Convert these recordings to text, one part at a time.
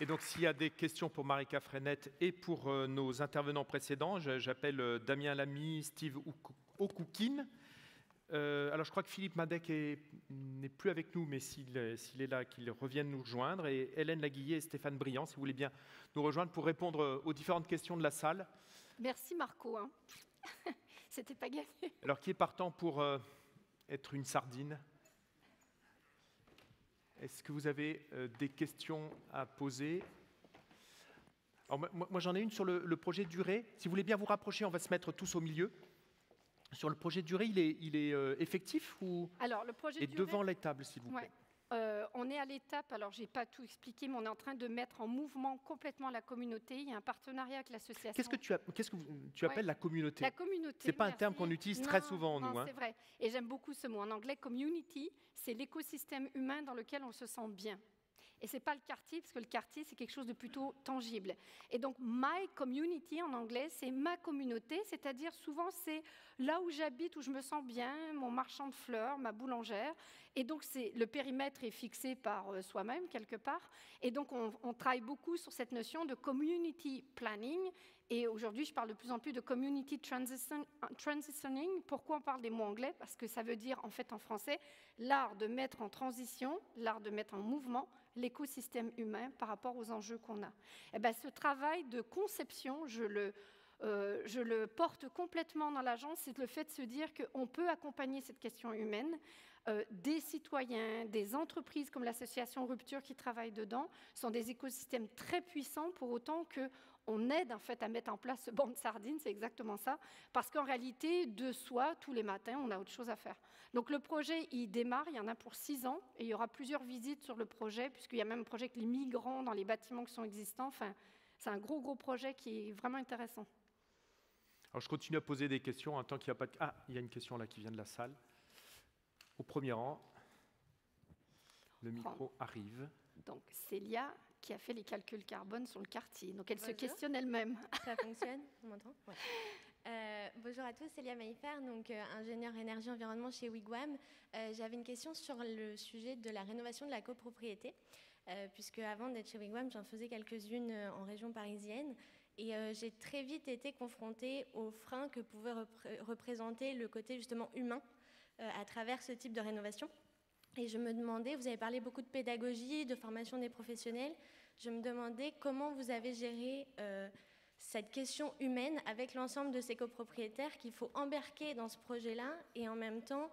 Et donc, s'il y a des questions pour Marika Frenette et pour nos intervenants précédents, j'appelle Damien Lamy, Steve Okukin. Alors, je crois que Philippe Madec n'est plus avec nous, mais s'il est là, qu'il revienne nous rejoindre. Et Hélène Laguillet et Stéphane Briand, si vous voulez bien nous rejoindre pour répondre aux différentes questions de la salle. Merci Marco. C'était pas gagné. Alors, qui est partant pour être une sardine ? Est-ce que vous avez des questions à poser ? Alors, moi j'en ai une sur le projet durée. Si vous voulez bien vous rapprocher, on va se mettre tous au milieu. Sur le projet durée, il est effectif ou alors, le projet durée, devant les tables, s'il vous plaît. On est à l'étape, alors je n'ai pas tout expliqué, mais on est en train de mettre en mouvement complètement la communauté. Il y a un partenariat avec l'association. Qu'est-ce que tu appelles la communauté ? La communauté. Ce n'est pas un terme qu'on utilise très souvent, nous. Non, c'est vrai. Et j'aime beaucoup ce mot. En anglais, community, c'est l'écosystème humain dans lequel on se sent bien. Et ce n'est pas le quartier, parce que le quartier, c'est quelque chose de plutôt tangible. Et donc, my community, en anglais, c'est ma communauté, c'est-à-dire souvent, c'est là où j'habite, où je me sens bien, mon marchand de fleurs, ma boulangère. Et donc, le périmètre est fixé par soi-même, quelque part. Et donc, on travaille beaucoup sur cette notion de community planning. Et aujourd'hui, je parle de plus en plus de community transitioning. Pourquoi on parle des mots anglais ? Parce que ça veut dire, en fait, en français, l'art de mettre en transition, l'art de mettre en mouvement l'écosystème humain par rapport aux enjeux qu'on a. Et bien, ce travail de conception, je le porte complètement dans l'agence, c'est le fait de se dire qu'on peut accompagner cette question humaine. Des citoyens, des entreprises comme l'association Rupture qui travaillent dedans sont des écosystèmes très puissants pour autant qu'on aide en fait à mettre en place ce banc de sardines, c'est exactement ça, parce qu'en réalité, de soi, tous les matins, on a autre chose à faire. Donc le projet, il démarre, il y en a pour 6 ans, et il y aura plusieurs visites sur le projet, puisqu'il y a même un projet avec les migrants dans les bâtiments qui sont existants. Enfin, c'est un gros projet qui est vraiment intéressant. Alors je continue à poser des questions, tant qu'il n'y a pas de... Ah, il y a une question là qui vient de la salle. Au premier rang, le micro arrive. Donc, Célia, qui a fait les calculs carbone sur le quartier. Donc, elle se questionne elle-même. Ça fonctionne ? On m'entend ? Ouais. Bonjour à tous, Célia Maïfer, donc ingénieure énergie-environnement chez Wigwam. J'avais une question sur le sujet de la rénovation de la copropriété, puisque avant d'être chez Wigwam, j'en faisais quelques-unes en région parisienne. Et j'ai très vite été confrontée aux freins que pouvait représenter le côté justement humain à travers ce type de rénovation. Et je me demandais, vous avez parlé beaucoup de pédagogie, de formation des professionnels, je me demandais comment vous avez géré cette question humaine avec l'ensemble de ces copropriétaires qu'il faut embarquer dans ce projet-là, et en même temps,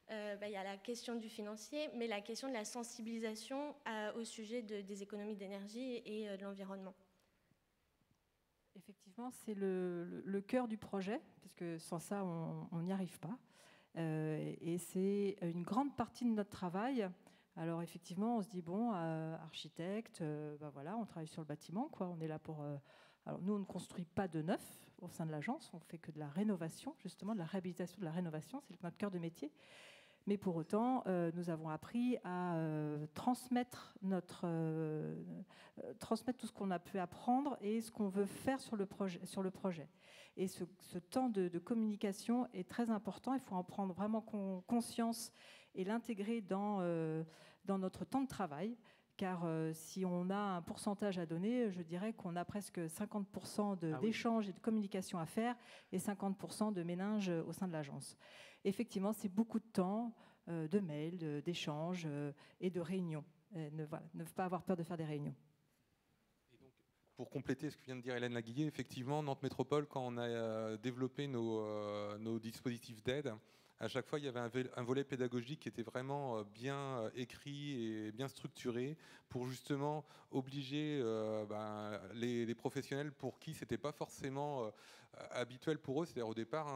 il y a la question du financier, mais la question de la sensibilisation au sujet des économies d'énergie et de l'environnement. Effectivement, c'est le cœur du projet, parce que sans ça, on n'y arrive pas. Et c'est une grande partie de notre travail. Alors effectivement, on se dit, bon, architecte, voilà, on travaille sur le bâtiment, quoi. On est là pour... Alors nous, on ne construit pas de neuf au sein de l'agence, on fait que de la rénovation, justement, de la réhabilitation, de la rénovation, c'est notre cœur de métier. Mais pour autant, nous avons appris à transmettre tout ce qu'on a pu apprendre et ce qu'on veut faire sur le projet. Et ce temps de communication est très important. Il faut en prendre vraiment conscience et l'intégrer dans notre temps de travail. Car si on a un pourcentage à donner, je dirais qu'on a presque 50% d'échanges et de communication à faire et 50% de ménage au sein de l'agence. Effectivement, c'est beaucoup de temps, de mails, d'échanges et de réunions. Ne pas avoir peur de faire des réunions. Et donc, pour compléter ce que vient de dire Hélène Laguillet, effectivement, Nantes Métropole, quand on a développé nos dispositifs d'aide, à chaque fois, il y avait un volet pédagogique qui était vraiment bien écrit et bien structuré pour justement obliger les professionnels pour qui c'était pas forcément habituel pour eux. C'est-à-dire au départ,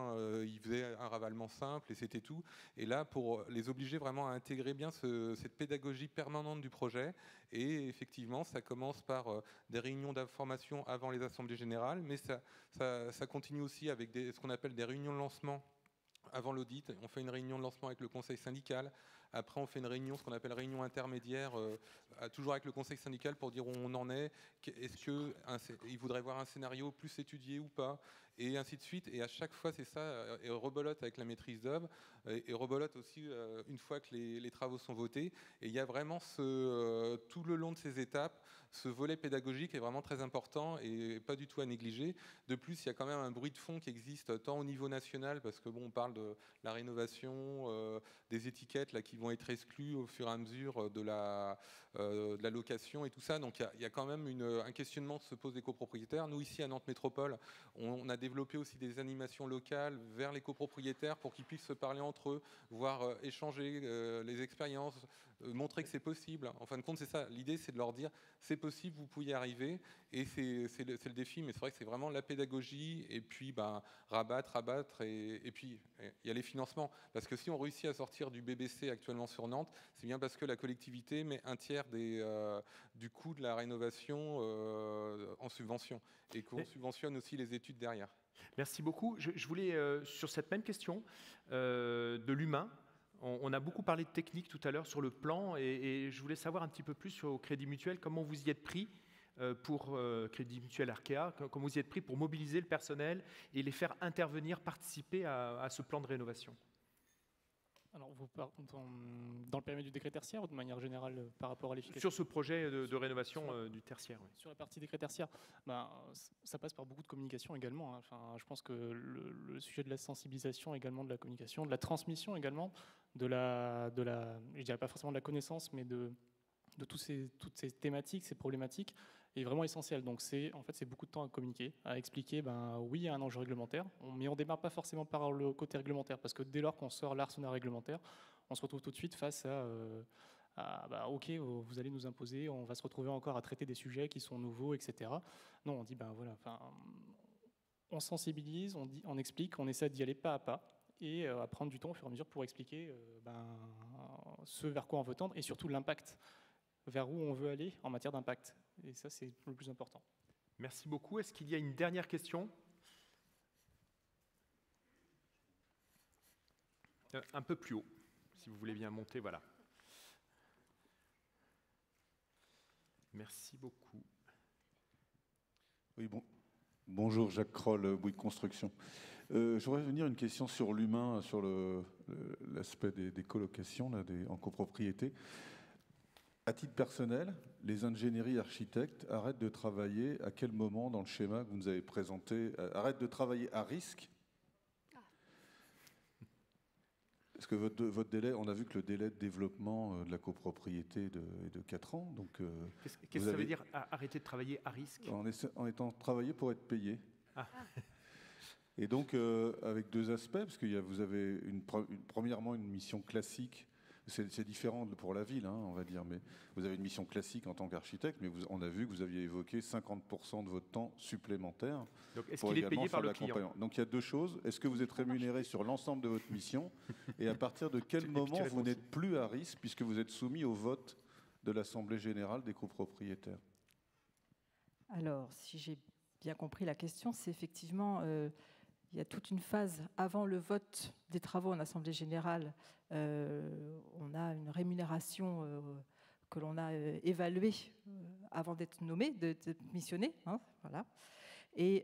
ils faisaient un ravalement simple et c'était tout. Et là, pour les obliger vraiment à intégrer bien cette pédagogie permanente du projet. Et effectivement, ça commence par des réunions d'information avant les assemblées générales, mais ça continue aussi avec ce qu'on appelle des réunions de lancement. Avant l'audit, on fait une réunion de lancement avec le conseil syndical. Après, on fait une réunion, ce qu'on appelle réunion intermédiaire, toujours avec le conseil syndical pour dire où on en est. Est-ce qu'il voudrait voir un scénario plus étudié ou pas? et ainsi de suite. Et à chaque fois, c'est ça, et rebolote avec la maîtrise d'œuvre, et rebolote aussi une fois que les travaux sont votés. Et il y a vraiment tout le long de ces étapes, ce volet pédagogique est vraiment très important et pas du tout à négliger. De plus, il y a quand même un bruit de fond qui existe tant au niveau national, parce que bon, on parle de la rénovation, des étiquettes là, qui vont être exclues au fur et à mesure de la location et tout ça. Donc il y a quand même un questionnement que se posent les copropriétaires. Nous, ici à Nantes Métropole, on a développé aussi des animations locales vers les copropriétaires pour qu'ils puissent se parler entre eux, voire échanger les expériences, montrer que c'est possible. En fin de compte, c'est ça. L'idée, c'est de leur dire, c'est possible, vous pouvez y arriver. Et c'est le défi, mais c'est vrai que c'est vraiment la pédagogie, et puis rabattre, et puis il y a les financements. Parce que si on réussit à sortir du BBC actuellement sur Nantes, c'est bien parce que la collectivité met un tiers du coût de la rénovation en subvention, et qu'on subventionne aussi les études derrière. Merci beaucoup. Je voulais, sur cette même question de l'humain, on a beaucoup parlé de technique tout à l'heure sur le plan, et je voulais savoir un petit peu plus sur au Crédit Mutuel, comment vous y êtes pris pour Crédit Mutuel Arkea, comment vous y êtes pris pour mobiliser le personnel et les faire intervenir, participer à ce plan de rénovation. Alors, dans le périmètre du décret tertiaire ou de manière générale par rapport à l'efficacité? Sur ce projet de rénovation du tertiaire. Oui. Sur la partie décret tertiaire, ça passe par beaucoup de communication également. Hein. Enfin, je pense que le sujet de la sensibilisation également, de la communication, de la transmission également, je dirais pas forcément de la connaissance, mais de toutes ces thématiques, ces problématiques, est vraiment essentiel. Donc c'est beaucoup de temps à communiquer, à expliquer, oui, il y a un enjeu réglementaire, mais on ne démarre pas forcément par le côté réglementaire, parce que dès lors qu'on sort l'arsenal réglementaire, on se retrouve tout de suite face ok, vous allez nous imposer, on va se retrouver encore à traiter des sujets qui sont nouveaux, etc. Non, on dit, on sensibilise, on explique, on essaie d'y aller pas à pas, et à prendre du temps au fur et à mesure pour expliquer ce vers quoi on veut tendre, et surtout l'impact, vers où on veut aller en matière d'impact. Et ça, c'est le plus important. Merci beaucoup. Est-ce qu'il y a une dernière question? Un peu plus haut, si vous voulez bien monter, voilà. Merci beaucoup. Oui, bonjour, Jacques Kroll, Bouygues Construction. Je voudrais revenir une question sur l'humain, sur l'aspect des colocations en copropriété. À titre personnel, les ingénieries architectes arrêtent de travailler à quel moment dans le schéma que vous nous avez présenté? Arrêtent de travailler à risque? Parce que votre délai, on a vu que le délai de développement de la copropriété est de 4 ans. Qu'est-ce que ça veut dire arrêter de travailler à risque? En étant travaillé pour être payé. Ah. Et donc, avec deux aspects, parce que vous avez premièrement une mission classique. C'est différent pour la ville, on va dire, mais vous avez une mission classique en tant qu'architecte, mais on a vu que vous aviez évoqué 50% de votre temps supplémentaire. Donc, est-ce qu'il est payé par le client? Donc, il y a deux choses. Est-ce que vous êtes rémunéré sur l'ensemble de votre mission? Et à partir de quel moment vous n'êtes plus à risque, puisque vous êtes soumis au vote de l'Assemblée générale des copropriétaires? Alors, si j'ai bien compris la question, c'est effectivement... il y a toute une phase avant le vote des travaux en Assemblée générale. On a une rémunération que l'on a évaluée avant d'être nommé, d'être missionné. Voilà. Et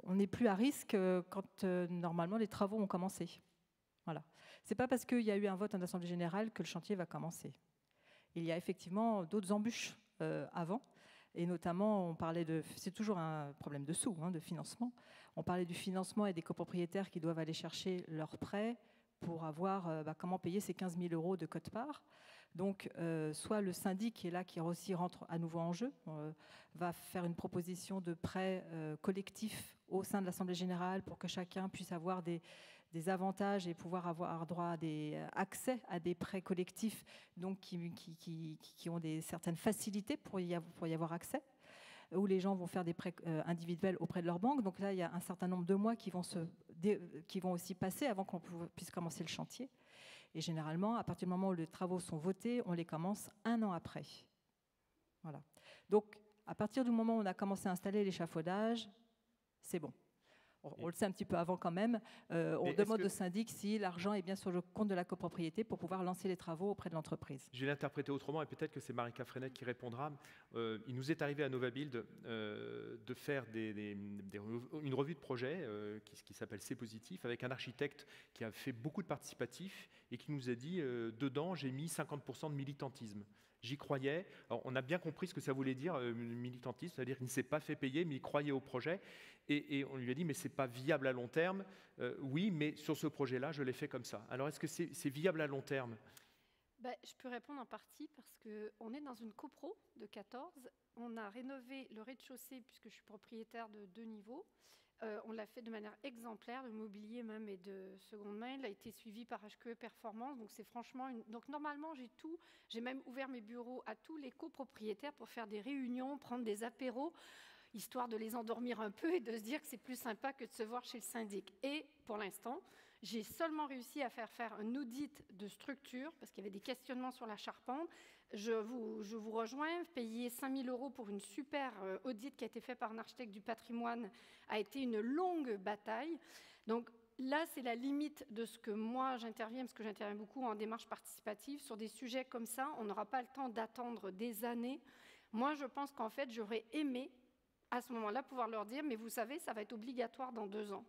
on n'est plus à risque quand normalement les travaux ont commencé. Voilà. Ce n'est pas parce qu'il y a eu un vote en Assemblée générale que le chantier va commencer. Il y a effectivement d'autres embûches avant. Et notamment, on parlait c'est toujours un problème de sous, de financement. On parlait du financement et des copropriétaires qui doivent aller chercher leurs prêts pour avoir comment payer ces 15 000 € de quote-part. Donc, soit le syndic qui est là, qui aussi rentre à nouveau en jeu, va faire une proposition de prêt collectif au sein de l'Assemblée générale pour que chacun puisse avoir des avantages et pouvoir avoir droit à accès à des prêts collectifs, donc qui ont certaines facilités pour y avoir accès, où les gens vont faire des prêts individuels auprès de leur banque. Donc là, il y a un certain nombre de mois qui vont aussi passer avant qu'on puisse commencer le chantier. Et généralement, à partir du moment où les travaux sont votés, on les commence 1 an après. Voilà. Donc, à partir du moment où on a commencé à installer l'échafaudage, c'est bon. on le sait un petit peu avant quand même, on demande au syndic si l'argent est bien sur le compte de la copropriété pour pouvoir lancer les travaux auprès de l'entreprise. Je vais l'interpréter autrement et peut-être que c'est Marika Frenette qui répondra. Il nous est arrivé à Novabuild de faire une revue de projet qui s'appelle C'est Positif, avec un architecte qui a fait beaucoup de participatifs et qui nous a dit dedans j'ai mis 50% de militantisme. J'y croyais. Alors, on a bien compris ce que ça voulait dire, militantisme, c'est-à-dire qu'il ne s'est pas fait payer, mais il croyait au projet. Et on lui a dit, mais ce n'est pas viable à long terme. Oui, mais sur ce projet-là, je l'ai fait comme ça. Alors, est-ce que c'est viable à long terme? Je peux répondre en partie parce qu'on est dans une copro de 14. On a rénové le rez-de-chaussée puisque je suis propriétaire de 2 niveaux. On l'a fait de manière exemplaire, le mobilier même et de seconde main. Il a été suivi par HQE Performance, donc c'est franchement donc normalement j'ai tout. J'ai même ouvert mes bureaux à tous les copropriétaires pour faire des réunions, prendre des apéros, histoire de les endormir un peu et de se dire que c'est plus sympa que de se voir chez le syndic. Et pour l'instant, j'ai seulement réussi à faire un audit de structure parce qu'il y avait des questionnements sur la charpente. Je vous rejoins, payer 5 000 € pour une super audit qui a été fait par un architecte du patrimoine a été une longue bataille. Donc là, c'est la limite de ce que moi j'interviens, parce que j'interviens beaucoup en démarche participative. Sur des sujets comme ça, on n'aura pas le temps d'attendre des années. Moi, je pense qu'en fait, j'aurais aimé à ce moment-là pouvoir leur dire, mais vous savez, ça va être obligatoire dans 2 ans.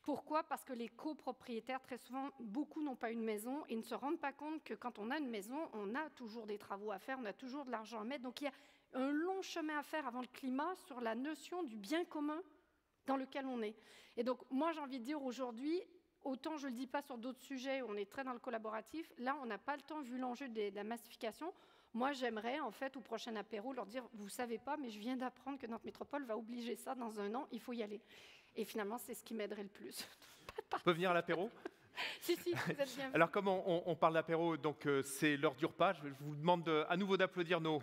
Pourquoi? Parce que les copropriétaires, très souvent, beaucoup n'ont pas une maison et ne se rendent pas compte que quand on a une maison, on a toujours des travaux à faire, on a toujours de l'argent à mettre. Donc il y a un long chemin à faire avant le climat sur la notion du bien commun dans lequel on est. Et donc moi j'ai envie de dire aujourd'hui, autant je ne le dis pas sur d'autres sujets où on est très dans le collaboratif, là on n'a pas le temps vu l'enjeu de la massification. Moi, j'aimerais, en fait, au prochain apéro, leur dire « Vous ne savez pas, mais je viens d'apprendre que notre métropole va obliger ça dans 1 an, il faut y aller. » Et finalement, c'est ce qui m'aiderait le plus. On peut venir à l'apéro? Si, vous êtes bien. Alors, comme on parle d'apéro, donc c'est l'heure du repas. Je vous demande à nouveau d'applaudir nos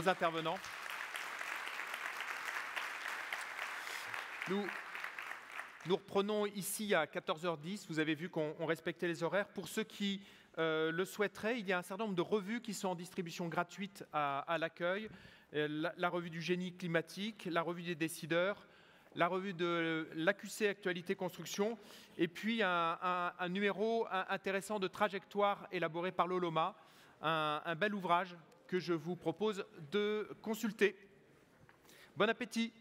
intervenants. Nous reprenons ici à 14h10. Vous avez vu qu'on respectait les horaires. Pour ceux qui le souhaiteraient, il y a un certain nombre de revues qui sont en distribution gratuite à l'accueil. La revue du génie climatique, la revue des décideurs, la revue de l'AQC Actualité Construction, et puis un numéro intéressant de Trajectoire élaboré par l'Oloma, un bel ouvrage que je vous propose de consulter. Bon appétit!